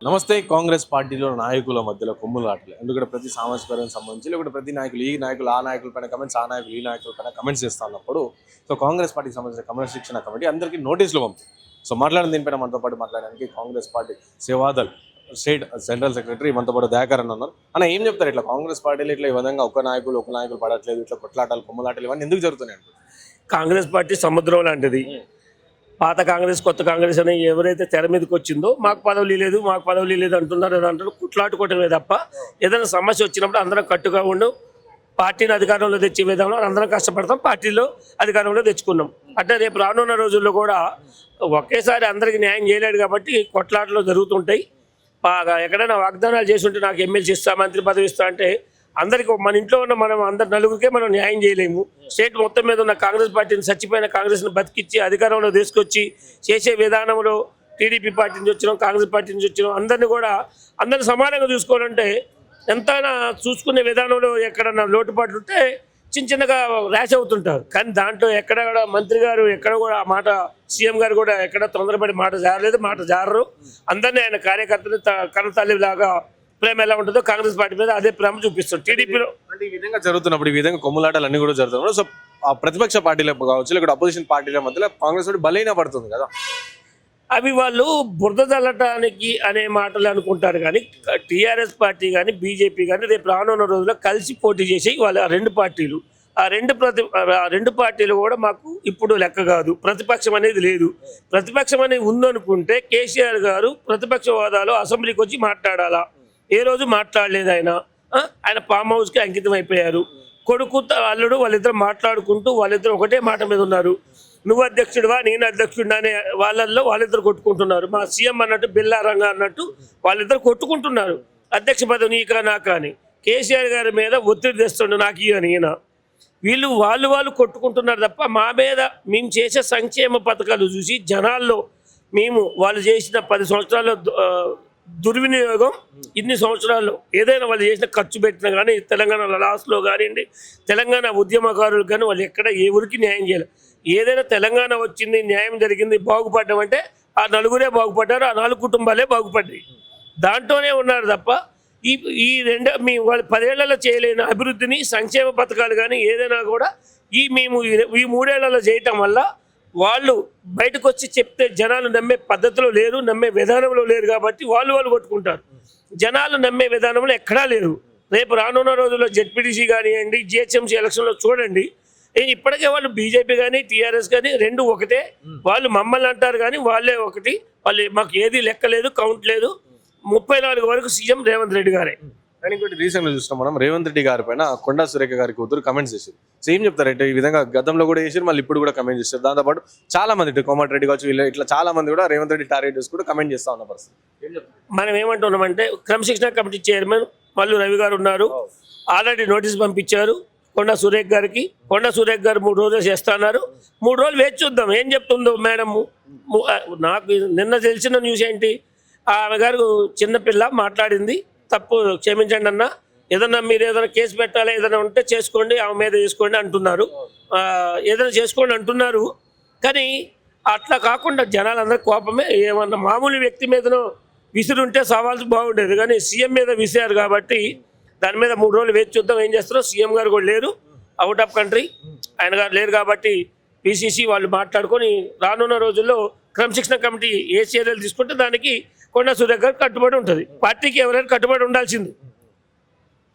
నమస్తే. కాంగ్రెస్ పార్టీలో నాయకుల మధ్యలో కొమ్ములాటలు. ఎందుకంటే ప్రతి సామాజిక వర్గానికి సంబంధించి లేకపోతే ప్రతి నాయకులు ఈ నాయకులు ఆ నాయకుల పైన కమెంట్స్, ఆ నాయకులు ఈ నాయకుల పైన కమెంట్స్ చేస్తా ఉన్నప్పుడు కాంగ్రెస్ పార్టీకి సంబంధించిన క్రమశిక్షణ కమిటీ అందరికీ నోటీసులు పంపింది. మాట్లాడిన దీనిపైన మనతో పాటు మాట్లాడడానికి Congress party Seva Dal state central secretary మనతో పాటు దయాకర్ అని ఉన్నారు. అన్న, ఏం చెప్తారు? ఇట్లా కాంగ్రెస్ పార్టీలో ఇట్లా ఈ విధంగా ఒక నాయకులు పడట్లేదు, ఇట్లా కొట్లాటలు కొమ్ములాటలు ఇవన్నీ ఎందుకు జరుగుతున్నాయి? కాంగ్రెస్ పార్టీ సముద్రం లాంటిది. పాత కాంగ్రెస్ కొత్త కాంగ్రెస్ అని ఎవరైతే తెర మీదకి వచ్చిందో మాకు పదవులు లేదు అంటున్నారు. అంటారు కుట్లాటుకోవటమే తప్ప ఏదైనా సమస్య వచ్చినప్పుడు అందరం కట్టుగా ఉండు పార్టీని అధికారంలో తెచ్చే విధంలో అందరం కష్టపడతాం, పార్టీలో అధికారంలో తెచ్చుకున్నాం. అంటే రేపు రానున్న రోజుల్లో కూడా ఒకేసారి అందరికీ న్యాయం చేయలేడు కాబట్టి కొట్లాటలు జరుగుతుంటాయి. బాగా ఎక్కడైనా వాగ్దానాలు చేస్తుంటే నాకు ఎమ్మెల్సీ ఇస్తా, మంత్రి పదవి ఇస్తా అంటే అందరికీ మన ఇంట్లో ఉన్న మనం అందరి నలుగురికే మనం న్యాయం చేయలేము. స్టేట్ మొత్తం మీద ఉన్న కాంగ్రెస్ పార్టీని, చచ్చిపోయిన కాంగ్రెస్ని బతికిచ్చి అధికారంలో తీసుకొచ్చి చేసే విధానంలో టీడీపీ పార్టీ నుంచి వచ్చినాం, కాంగ్రెస్ పార్టీ నుంచి వచ్చినాం, అందరిని సమానంగా చూసుకోవాలంటే ఎంతైనా చూసుకునే విధానంలో ఎక్కడన్నా లోటుపాట్లు ఉంటే చిన్నగా ర్యాష్ అవుతుంటారు. కానీ దాంట్లో ఎక్కడ కూడా మంత్రి గారు ఎక్కడ కూడా ఆ మాట, సీఎం గారు కూడా ఎక్కడ తొందరపడి మాట జారలేదు, మాట జారరు. అందరినీ ఆయన కార్యకర్తలు కన్నతల్లి లాగా ప్రేమ ఎలా ఉంటుందో కాంగ్రెస్ పార్టీ మీద అదే ప్రేమ చూపిస్తారు. టీడీపీలో అంటే ఈ విధంగా జరుగుతున్నప్పుడు, ఈ విధంగా కొమ్ములాటలు అన్ని కూడా జరుగుతున్నప్పుడు ఆ ప్రతిపక్ష పార్టీలో కావచ్చు లేకపోతే అపోజిషన్ పార్టీల మధ్యలో కాంగ్రెస్ బలైన పడుతుంది కదా. అవి వాళ్ళు బురద చల్లటానికి అనే మాటలు అనుకుంటారు. కానీ టీఆర్ఎస్ పార్టీ కానీ బీజేపీ కానీ రేపు రానున్న రోజుల్లో కలిసి పోటీ చేసి వాళ్ళ రెండు పార్టీలు కూడా మాకు ఇప్పుడు లెక్క కాదు. ప్రతిపక్షం అనేది లేదు. ప్రతిపక్షం అనేది ఉందనుకుంటే కేసీఆర్ గారు ప్రతిపక్ష హోదాలో అసెంబ్లీకి వచ్చి మాట్లాడాలా? ఏ రోజు మాట్లాడలేదు. ఆయన ఫామ్ హౌస్కి అంకితం అయిపోయారు. కొడుకు అల్లుడు వాళ్ళిద్దరు మాట్లాడుకుంటూ వాళ్ళిద్దరు ఒకటే మాట మీద ఉన్నారు. నువ్వు అధ్యక్షుడివా, నేను అధ్యక్షుడినా అనే వాళ్ళిద్దరు కొట్టుకుంటున్నారు. మా సీఎం అన్నట్టు బిల్లారంగా అన్నట్టు వాళ్ళిద్దరు కొట్టుకుంటున్నారు. అధ్యక్ష పదవి నీకా నాకా అని కేసీఆర్ గారి మీద ఒత్తిడి తెస్తుండే నాకు అని ఈయన. వాళ్ళు కొట్టుకుంటున్నారు తప్ప మా మీద మేము చేసే సంక్షేమ పథకాలు చూసి జనాల్లో వాళ్ళు చేసిన 10 సంవత్సరాల్లో దుర్వినియోగం, ఇన్ని సంవత్సరాల్లో ఏదైనా వాళ్ళు చేసిన ఖర్చు పెట్టినా కానీ తెలంగాణ లాస్లో కానివ్వండి, తెలంగాణ ఉద్యమకారులు కానీ వాళ్ళు ఎక్కడ ఏ ఊరికి న్యాయం చేయాలి. ఏదైనా తెలంగాణ వచ్చింది, న్యాయం జరిగింది, బాగుపడ్డామంటే ఆ నలుగురే బాగుపడ్డారు, ఆ 4 కుటుంబాలే బాగుపడ్డాయి. దాంట్లోనే ఉన్నారు తప్ప వాళ్ళు 10 ఏళ్లలో చేయలేని అభివృద్ధిని, సంక్షేమ పథకాలు కానీ ఏదైనా కూడా మేము ఈ 3 ఏళ్లలో చేయటం వల్ల వాళ్ళు బయటకు వచ్చి చెప్తే జనాలు నమ్మే పద్ధతిలో లేరు, నమ్మే విధానంలో లేరు. కాబట్టి వాళ్ళు కొట్టుకుంటారు. జనాలు నమ్మే విధానంలో ఎక్కడా లేరు. రేపు రానున్న రోజుల్లో జెడ్పీటీసీ కానివ్వండి, జిహెచ్ఎంసీ ఎలక్షన్లో చూడండి, ఇప్పటికే వాళ్ళు బీజేపీ కానీ టీఆర్ఎస్ కానీ రెండు ఒకటే. వాళ్ళు మమ్మల్ని అంటారు కానీ వాళ్ళే ఒకటి. మాకు ఏది లెక్క లేదు, కౌంట్ లేదు. 34 వరకు సీఎం రేవంత్ రెడ్డి గారే. కానీ ఇంకోటి రీసెంట్గా చూస్తున్నాం మనం, రేవంత్ రెడ్డి గారి పైన కొండా సురేఖ గారి కూతురు కమెంట్స్ చేశారు. ఏం చెప్తారంటే ఈ విధంగా గతంలో కూడా చేశారు, మళ్ళీ ఇప్పుడు కూడా కమెంట్ చేస్తారు. దాంతోపాటు చాలా మంది కోమటిరెడ్డి కావచ్చు, ఇట్లా చాలా మంది కూడా రేవంత్ రెడ్డి టార్గెట్ చేసి కూడా కమెంట్ చేస్తా ఉన్న పరిస్థితి. మనం ఏమంటున్నామంటే క్రమశిక్షణ కమిటీ చైర్మన్ మల్లు రవి గారు ఉన్నారు. ఆల్రెడీ నోటీస్ పంపించారు కొండా సురేఖ గారికి. కొండా సురేఖ గారు 3 రోజులు చేస్తున్నారు. 3 రోజులు వేచి చూద్దాం ఏం చెప్తుందో మేడం. నాకు నిన్న తెలిసిన న్యూస్ ఏంటి, ఆమె గారు చిన్నపిల్ల మాట్లాడింది, తప్పు క్షమించండి అన్న, మీరు ఏదైనా కేసు పెట్టాలి, ఏదైనా ఉంటే చేసుకోండి, ఆమె మీద చేసుకోండి అంటున్నారు. ఏదైనా చేసుకోండి అంటున్నారు. కానీ అట్లా కాకుండా జనాలందరూ కోపమే. ఏమన్నా మామూలు వ్యక్తి మీదనో విసురుంటే సవాల్సి బాగుండేది, కానీ సీఎం మీద విసిరారు కాబట్టి దాని మీద 3 రోజులు వేచి చూద్దాం ఏం చేస్తారో. సీఎం గారు కూడా లేరు, అవుట్ ఆఫ్ కంట్రీ, ఆయన గారు లేరు కాబట్టి పిసిసి వాళ్ళు మాట్లాడుకొని రానున్న రోజుల్లో క్రమశిక్షణ కమిటీ ఏ చర్యలు తీసుకుంటే దానికి కొండా సురేఖ గారు కట్టుబడి ఉంటుంది. పార్టీకి ఎవరైనా కట్టుబడి ఉండాల్సింది.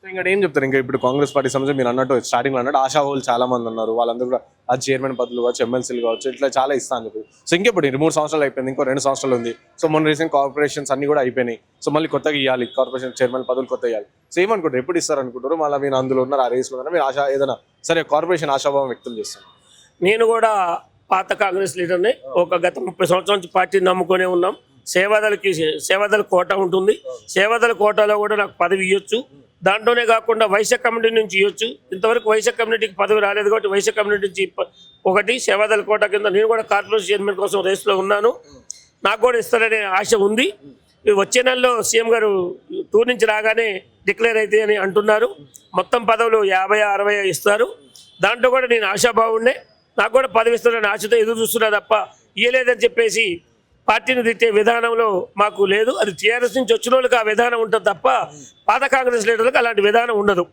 ఇంకా ఏం చెప్తారు? ఇంకా ఇప్పుడు కాంగ్రెస్ పార్టీ సంబంధించి మీరు అన్నట్టు స్టార్టింగ్ అన్నట్టు ఆశాహోలు చాలా మంది ఉన్నారు. వాళ్ళందరూ కూడా ఆ చైర్మన్ పదవులు కావచ్చు, ఎమ్మెల్సీలు కావచ్చు, ఇట్లా చాలా ఇస్తా అని చెప్పి. ఇంకెప్పుడు 3 సంవత్సరాలు అయిపోయింది, ఇంకో 2 సంవత్సరాలు ఉంది. మొన్న రీసెంట్ కార్పొరేషన్స్ అన్ని కూడా అయిపోయినాయి. మళ్ళీ కొత్తగా ఇవ్వాలి, కార్పొరేషన్ చైర్మన్ పదవులు కొత్తగా ఇవ్వాలి. ఏమనుకుంటారు, ఎప్పుడు ఇస్తారు అనుకుంటారు? మళ్ళీ మీరు అందులో ఉన్నారు, ఆ రేస్లో ఉన్నారు, మీరు ఏదైనా సరే కార్పొరేషన్ ఆశాభావం వ్యక్తం చేస్తారు. నేను కూడా పాత కాంగ్రెస్ లీడర్ని. గత 30 సంవత్సరాల నుంచి పార్టీని నమ్ముకునే ఉన్నాం. సేవాదళ కోట ఉంటుంది. సేవాదళ కోటాలో కూడా నాకు పదవి ఇవ్వచ్చు. దాంట్లోనే కాకుండా వైశ్య కమ్యూనిటీ నుంచి ఇవ్వచ్చు. ఇంతవరకు వైశ్య కమ్యూనిటీకి పదవి రాలేదు కాబట్టి వైశ్య కమ్యూనిటీ నుంచి ఒకటి సేవాదళ కోట కింద నేను కూడా కార్పొరేషన్ చైర్మన్ కోసం రేస్లో ఉన్నాను. నాకు కూడా ఇస్తారనే ఆశ ఉంది. వచ్చే నెలలో సీఎం గారు టూర్ నుంచి రాగానే డిక్లేర్ అయితే అని అంటున్నారు. మొత్తం పదవులు 50-60 ఇస్తారు. దాంట్లో కూడా నేను ఆశాభావుండే, నాకు కూడా పదవి ఇస్తారని ఆశతో ఎదురు చూస్తున్నా తప్ప ఇవ్వలేదని చెప్పేసి పార్టీని తిట్టే విధానంలో మాకు లేదు. అది టీఆర్ఎస్ నుంచి వచ్చిన వాళ్ళకి ఆ విధానం ఉంటుంది తప్ప పాత కాంగ్రెస్ లీడర్లకు అలాంటి విధానం ఉండదు.